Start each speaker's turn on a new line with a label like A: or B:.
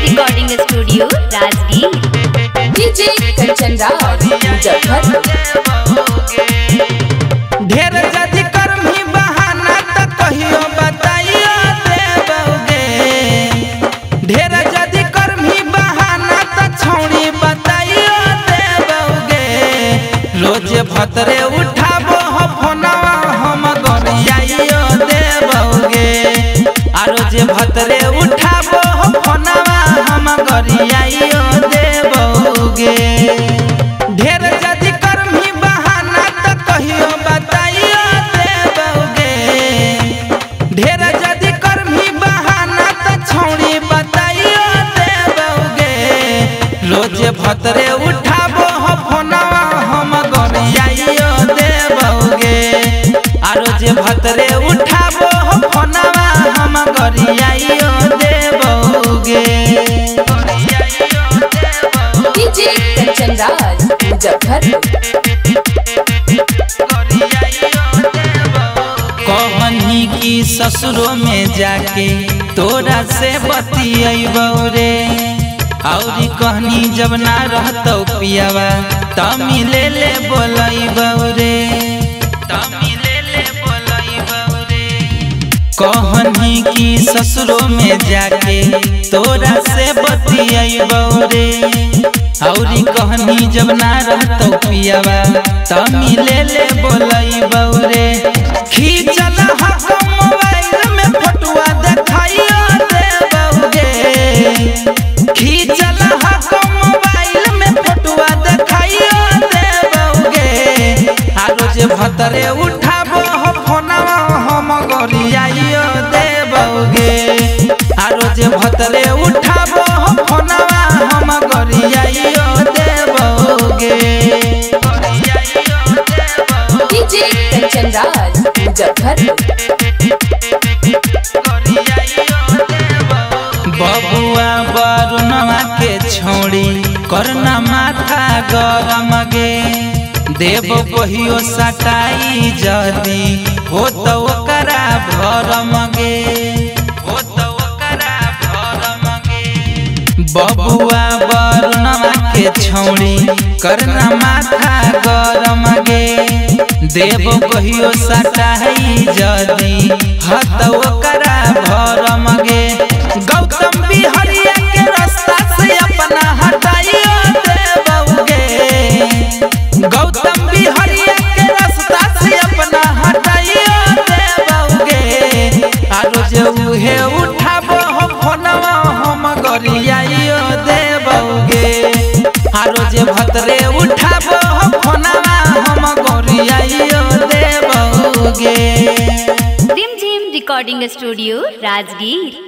A: Recording studio Rajgir.
B: DJ Kanchan Raj
C: ढेर जदी करमी बहाना त कहियो बताइयो देबोगे। ढेर जदी करमी बहाना त छौड़ी बताइयो देबोगे। रोज भतरे उठाबो हो फोनवा हम गरियाइयो देबोगे। आ रोज भतरे उठाबो हो फोनवा हम गरियाइयो देबोगे। ढेर जदी करमी बहाना त कहियो बताइयो देबोगे। ढेर जदी करमी बहाना त छौड़ी बताइयो देबोगे। रोज भतरे उठाबो हो फोनवा हम गरियाइयो देबोगे। आ रोज भतरे उठाबो हो फोनवा हम गरियाइयो देबोगे।
B: डीजे कंचन राज
C: कहनी की ससुरों में जाके तोरा से बतियबो रे। औरी कहनी जब ना रहतो पियावा त मिले ले बोलैबो रे। कहनी की ससुरों में जाके तोरा से बतियबो रे। औरी कहनी जब ना रहतो पियावा त मिले ले बोलैबो रे। खींचल हक मोबाइल में फोटुआ देखाइयो देबोगे। खींचल हक मोबाइल में फोटुआ देखाइयो देबोगे। आ रोज भतरे उठाबो हो फोनवा हम गरियाइयो देबोगे। आ रोज भतरे उठाबो हो फोनवा हम गरियाइयो देबोगे।
B: डीजे कंचन राज
C: बबुआ बरुणवा के छोड़ी करना माथा गरम गे। देव कहियो सटाई जदी हो तो ओकरा भरम गे। बबुआ बरुणवा के छोड़ी करना माथा गरम गे। देव कहियो सटाई जदी हत ओकरा भरम गे। गौतम बिहरिया के रास्ता से अपना हटाइयो देबोगे। गौतम बिहरिया के रास्ता से अपना हटाइयो देबोगे। आ रोज उहे उठाबो हो फोनवा हम गरियाइयो देबोगे। आ रोज भतरे उठाबो हो फोनवा हम गरियाइयो देबोगे।
A: Recording studio Rajgir.